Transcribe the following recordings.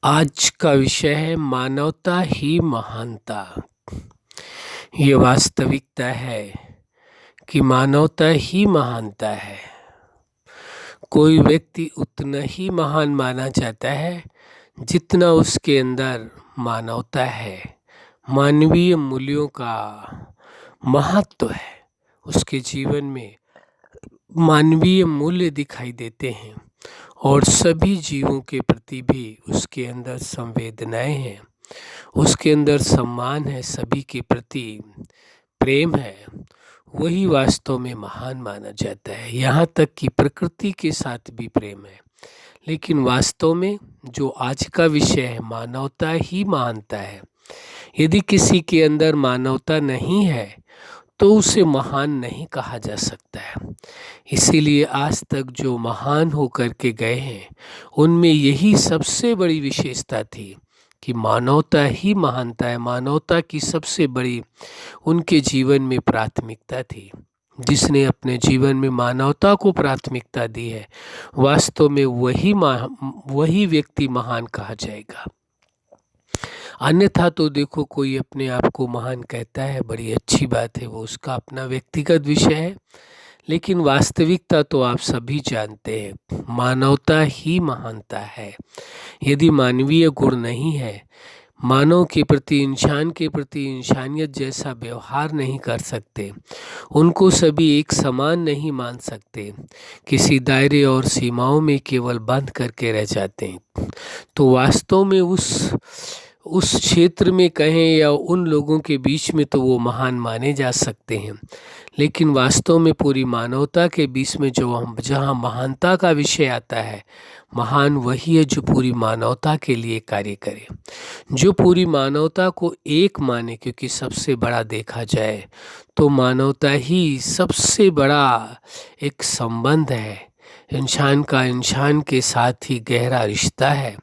आज का विषय है मानवता ही महानता। ये वास्तविकता है कि मानवता ही महानता है। कोई व्यक्ति उतना ही महान माना जाता है जितना उसके अंदर मानवता है, मानवीय मूल्यों का महत्व है। उसके जीवन में मानवीय मूल्य दिखाई देते हैं और सभी जीवों के प्रति भी उसके अंदर संवेदनाएं हैं, उसके अंदर सम्मान है, सभी के प्रति प्रेम है। वही वास्तव में महान माना जाता है। यहाँ तक कि प्रकृति के साथ भी प्रेम है। लेकिन वास्तव में जो आज का विषय है, मानवता ही महानता है। यदि किसी के अंदर मानवता नहीं है तो उसे महान नहीं कहा जा सकता है। इसीलिए आज तक जो महान होकर के गए हैं उनमें यही सबसे बड़ी विशेषता थी कि मानवता ही महानता है। मानवता की सबसे बड़ी उनके जीवन में प्राथमिकता थी। जिसने अपने जीवन में मानवता को प्राथमिकता दी है, वास्तव में वही व्यक्ति महान कहा जाएगा। अन्यथा तो देखो, कोई अपने आप को महान कहता है, बड़ी अच्छी बात है, वो उसका अपना व्यक्तिगत विषय है। लेकिन वास्तविकता तो आप सभी जानते हैं, मानवता ही महानता है। यदि मानवीय गुण नहीं है, मानव के प्रति, इंसान के प्रति इंसानियत जैसा व्यवहार नहीं कर सकते, उनको सभी एक समान नहीं मान सकते, किसी दायरे और सीमाओं में केवल बंद करके रह जाते हैं, तो वास्तव में उस क्षेत्र में कहें या उन लोगों के बीच में तो वो महान माने जा सकते हैं। लेकिन वास्तव में पूरी मानवता के बीच में जहाँ महानता का विषय आता है, महान वही है जो पूरी मानवता के लिए कार्य करे, जो पूरी मानवता को एक माने। क्योंकि सबसे बड़ा देखा जाए तो मानवता ही सबसे बड़ा एक संबंध है। इंसान का इंसान के साथ ही गहरा रिश्ता है,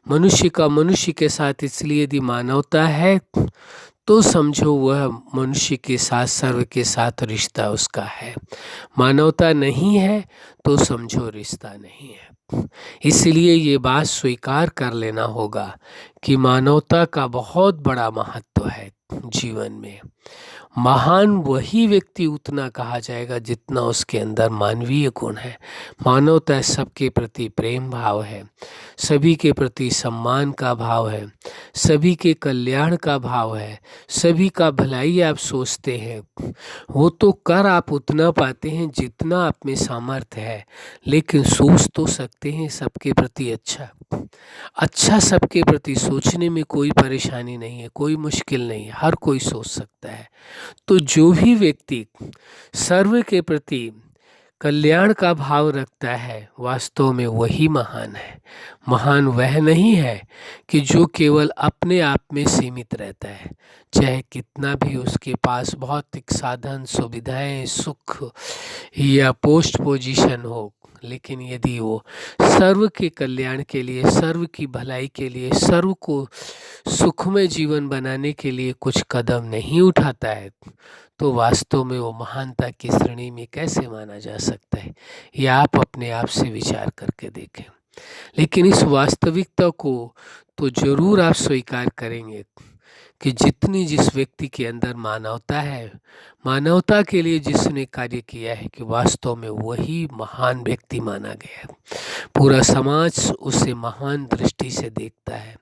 मनुष्य का मनुष्य के साथ। इसलिए यदि मानवता है तो समझो वह मनुष्य के साथ, सर्व के साथ रिश्ता उसका है। मानवता नहीं है तो समझो रिश्ता नहीं है। इसलिए ये बात स्वीकार कर लेना होगा कि मानवता का बहुत बड़ा महत्व है जीवन में। महान वही व्यक्ति उतना कहा जाएगा जितना उसके अंदर मानवीय गुण है। मानवता सबके प्रति प्रेम भाव है, सभी के प्रति सम्मान का भाव है, सभी के कल्याण का भाव है, सभी का भलाई आप सोचते हैं। वो तो कर आप उतना पाते हैं जितना आप में सामर्थ्य है, लेकिन सोच तो सकते हैं सबके प्रति अच्छा सबके प्रति सोचने में कोई परेशानी नहीं है, कोई मुश्किल नहीं है, हर कोई सोच सकता है। तो जो भी व्यक्ति सर्व के प्रति कल्याण का भाव रखता है, वास्तव में वही महान है। महान वह नहीं है कि जो केवल अपने आप में सीमित रहता है, चाहे कितना भी उसके पास भौतिक साधन, सुविधाएं, सुख या पोस्ट पोजीशन हो, लेकिन यदि वो सर्व के कल्याण के लिए, सर्व की भलाई के लिए, सर्व को सुखमय जीवन बनाने के लिए कुछ कदम नहीं उठाता है, तो वास्तव में वो महानता की श्रेणी में कैसे माना जा सकता है? ये आप अपने आप से विचार करके देखें। लेकिन इस वास्तविकता को तो जरूर आप स्वीकार करेंगे कि जिस व्यक्ति के अंदर मानवता है, मानवता के लिए जिसने कार्य किया है, कि वास्तव में वही महान व्यक्ति माना गया है। पूरा समाज उसे महान दृष्टि से देखता है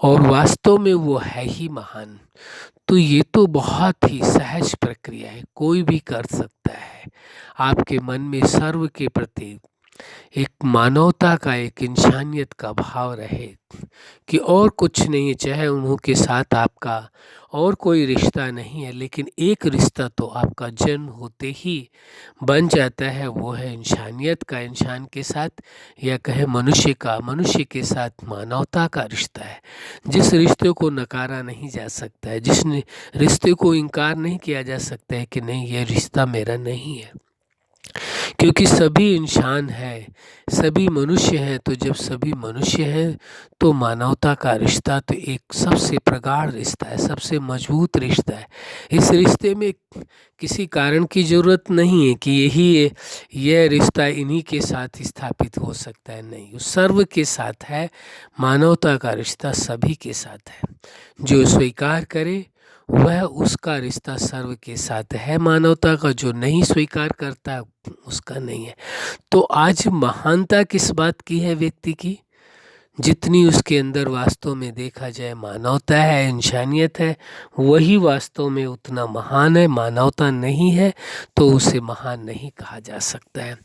और वास्तव में वो है ही महान। तो ये तो बहुत ही सहज प्रक्रिया है, कोई भी कर सकता है। आपके मन में सर्व के प्रति एक मानवता का, एक इंसानियत का भाव रहे कि और कुछ नहीं है, चाहे उनके साथ आपका और कोई रिश्ता नहीं है, लेकिन एक रिश्ता तो आपका जन्म होते ही बन जाता है, वो है इंसानियत का, इंसान के साथ, या कहे मनुष्य का, मनुष्य के साथ मानवता का रिश्ता है। जिस रिश्ते को नकारा नहीं जा सकता है, जिस रिश्ते को इनकार नहीं किया जा सकता है कि नहीं, ये रिश्ता मेरा नहीं है, क्योंकि सभी इंसान हैं, सभी मनुष्य हैं। तो जब सभी मनुष्य हैं तो मानवता का रिश्ता तो एक सबसे प्रगाढ़ रिश्ता है, सबसे मजबूत रिश्ता है। इस रिश्ते में किसी कारण की ज़रूरत नहीं है कि यह रिश्ता इन्हीं के साथ स्थापित हो सकता है, नहीं, उस सर्व के साथ है। मानवता का रिश्ता सभी के साथ है। जो स्वीकार करे वह उसका रिश्ता सर्व के साथ है, मानवता का। जो नहीं स्वीकार करता उसका नहीं है। तो आज महानता किस बात की है व्यक्ति की? जितनी उसके अंदर वास्तव में देखा जाए मानवता है, इंसानियत है, वही वास्तव में उतना महान है। मानवता नहीं है तो उसे महान नहीं कहा जा सकता है।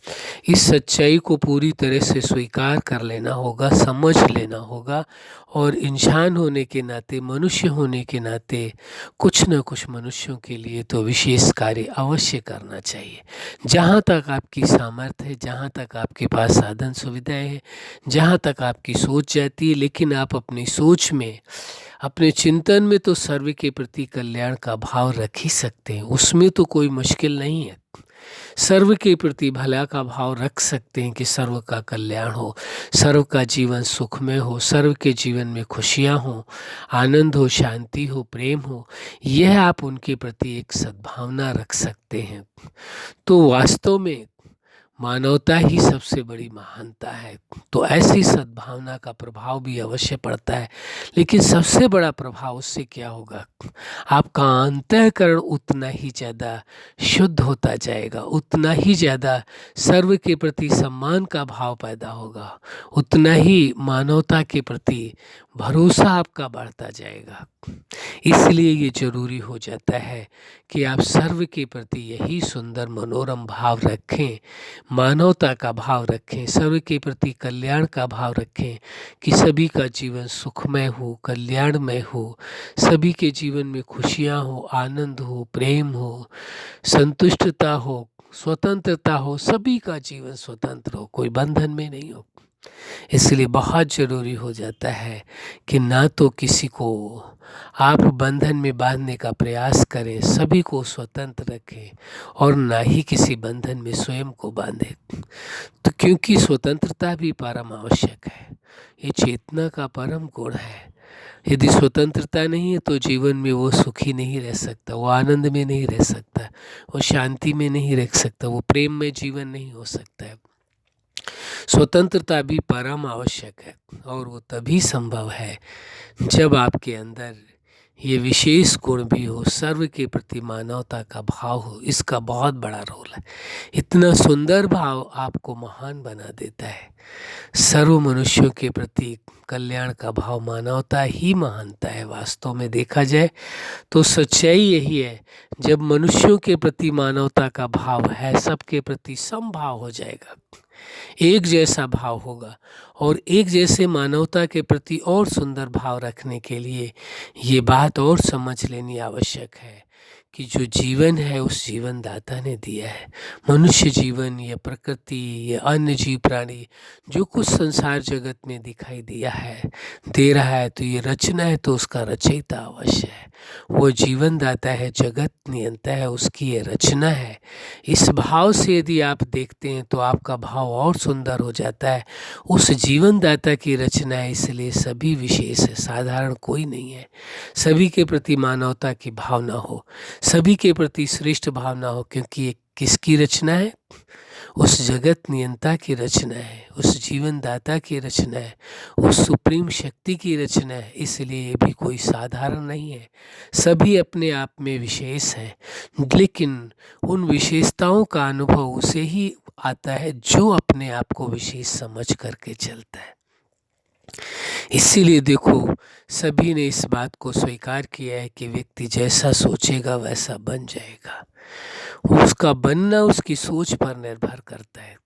इस सच्चाई को पूरी तरह से स्वीकार कर लेना होगा, समझ लेना होगा। और इंसान होने के नाते, मनुष्य होने के नाते कुछ न कुछ मनुष्यों के लिए तो विशेष कार्य अवश्य करना चाहिए। जहाँ तक आपकी सामर्थ्य है, जहाँ तक आपके पास साधन सुविधाएं हैं, जहाँ तक आपकी सोच जाती है। लेकिन आप अपनी सोच में, अपने चिंतन में तो सर्व के प्रति कल्याण का भाव रख ही सकते हैं, उसमें तो कोई मुश्किल नहीं है। सर्व के प्रति भला का भाव रख सकते हैं कि सर्व का कल्याण हो, सर्व का जीवन सुखमय हो, सर्व के जीवन में खुशियाँ हो, आनंद हो, शांति हो, प्रेम हो। यह आप उनके प्रति एक सद्भावना रख सकते हैं। तो वास्तव में मानवता ही सबसे बड़ी महानता है। तो ऐसी सद्भावना का प्रभाव भी अवश्य पड़ता है। लेकिन सबसे बड़ा प्रभाव उससे क्या होगा? आपका अंतःकरण उतना ही ज़्यादा शुद्ध होता जाएगा, उतना ही ज़्यादा सर्व के प्रति सम्मान का भाव पैदा होगा, उतना ही मानवता के प्रति भरोसा आपका बढ़ता जाएगा। इसलिए ये जरूरी हो जाता है कि आप सर्व के प्रति यही सुंदर मनोरम भाव रखें, मानवता का भाव रखें, सर्व के प्रति कल्याण का भाव रखें कि सभी का जीवन सुखमय हो, कल्याणमय हो, सभी के जीवन में खुशियाँ हो, आनंद हो, प्रेम हो, संतुष्टता हो, स्वतंत्रता हो, सभी का जीवन स्वतंत्र हो, कोई बंधन में नहीं हो। इसलिए बहुत ज़रूरी हो जाता है कि ना तो किसी को आप बंधन में बांधने का प्रयास करें, सभी को स्वतंत्र रखें, और ना ही किसी बंधन में स्वयं को बांधें। तो क्योंकि स्वतंत्रता भी परम आवश्यक है, ये चेतना का परम गुण है। यदि स्वतंत्रता नहीं है तो जीवन में वो सुखी नहीं रह सकता, वो आनंद में नहीं रह सकता, वो शांति में नहीं रह सकता, वो प्रेम में जीवन नहीं हो सकता है। स्वतंत्रता भी परम आवश्यक है, और वो तभी संभव है जब आपके अंदर ये विशेष गुण भी हो, सर्व के प्रति मानवता का भाव हो। इसका बहुत बड़ा रोल है। इतना सुंदर भाव आपको महान बना देता है। सर्व मनुष्यों के प्रति कल्याण का भाव, मानवता ही महानता है। वास्तव में देखा जाए तो सच्चाई यही है, जब मनुष्यों के प्रति मानवता का भाव है, सबके प्रति समभाव हो जाएगा, एक जैसा भाव होगा। और एक जैसे मानवता के प्रति और सुंदर भाव रखने के लिए ये बात और समझ लेनी आवश्यक है कि जो जीवन है उस जीवन दाता ने दिया है। मनुष्य जीवन, ये प्रकृति, ये अन्य जीव प्राणी जो कुछ संसार जगत में दिखाई दिया है, दे रहा है, तो ये रचना है, तो उसका रचयिता अवश्य है। वो जीवन दाता है, जगत नियंता है, उसकी ये रचना है। इस भाव से यदि आप देखते हैं तो आपका भाव और सुंदर हो जाता है। उस जीवन दाता की रचना है, इसलिए सभी विशेष है, साधारण कोई नहीं है। सभी के प्रति मानवता की भावना हो, सभी के प्रति श्रेष्ठ भावना हो, क्योंकि ये किसकी रचना है? उस जगत नियंता की रचना है, उस जीवन दाता की रचना है, उस सुप्रीम शक्ति की रचना है। इसलिए ये भी कोई साधारण नहीं है। सभी अपने आप में विशेष हैं, लेकिन उन विशेषताओं का अनुभव उसे ही आता है जो अपने आप को विशेष समझ करके चलता है। इसीलिए देखो, सभी ने इस बात को स्वीकार किया है कि व्यक्ति जैसा सोचेगा वैसा बन जाएगा। उसका बनना उसकी सोच पर निर्भर करता है।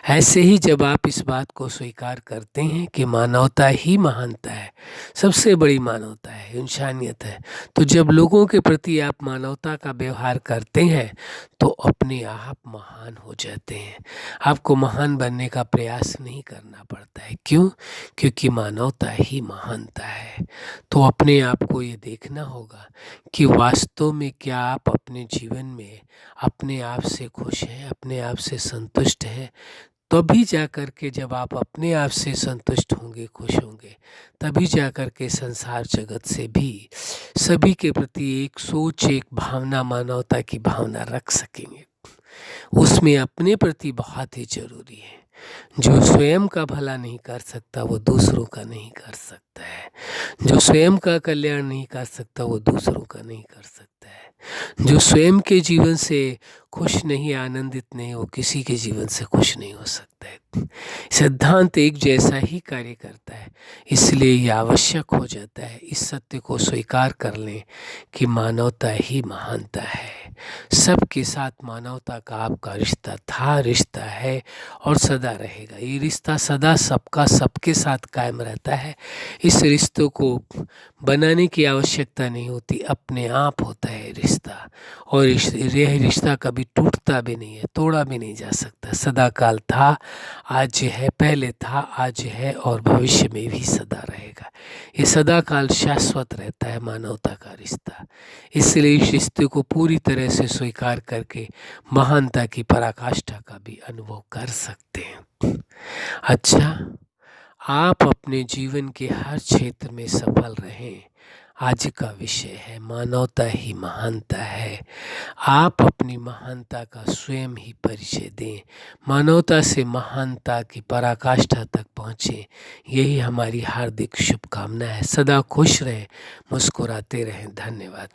ऐसे ही जब आप इस बात को स्वीकार करते हैं कि मानवता ही महानता है, सबसे बड़ी मानवता है, इंसानियत है, तो जब लोगों के प्रति आप मानवता का व्यवहार करते हैं तो अपने आप महान हो जाते हैं। आपको महान बनने का प्रयास नहीं करना पड़ता है। क्यों? क्योंकि मानवता मानवता ही महानता है। तो अपने आप को ये देखना होगा कि वास्तव में क्या आप अपने जीवन में अपने आप से खुश हैं, अपने आप से संतुष्ट हैं। तभी जा कर के जब आप अपने आप से संतुष्ट होंगे, खुश होंगे, तभी जा कर के संसार जगत से भी सभी के प्रति एक सोच, एक भावना, मानवता की भावना रख सकेंगे। उसमें अपने प्रति बहुत ही जरूरी है। जो स्वयं का भला नहीं कर सकता वो दूसरों का नहीं कर सकता है। जो स्वयं का कल्याण नहीं कर सकता वो दूसरों का नहीं कर सकता है। जो स्वयं के जीवन से खुश नहीं, आनंदित नहीं, वो किसी के जीवन से खुश नहीं हो सकता है। सिद्धांत एक जैसा ही कार्य करता है, इसलिए ये आवश्यक हो जाता है इस सत्य को स्वीकार कर लें कि मानवता ही महानता है। सबके साथ मानवता का आपका रिश्ता था, रिश्ता है और सदा रहेगा। ये रिश्ता सदा सबका सबके साथ कायम रहता है। इस रिश्तों को बनाने की आवश्यकता नहीं होती, अपने आप होता है रिश्ता। और यह रिश्ता कभी टूटता भी नहीं है, तोड़ा भी नहीं जा सकता। सदा काल था, आज है, पहले था, आज है और भविष्य में भी सदा रहेगा। ये सदा काल शाश्वत रहता है मानवता का रिश्ता। इसलिए इस रिश्ते को पूरी तरह से स्वीकार करके महानता की पराकाष्ठा का भी अनुभव कर सकते हैं। अच्छा, आप अपने जीवन के हर क्षेत्र में सफल रहें। आज का विषय है मानवता ही महानता है। आप अपनी महानता का स्वयं ही परिचय दें, मानवता से महानता की पराकाष्ठा तक पहुँचें। यही हमारी हार्दिक शुभकामना है। सदा खुश रहें, मुस्कुराते रहें। धन्यवाद।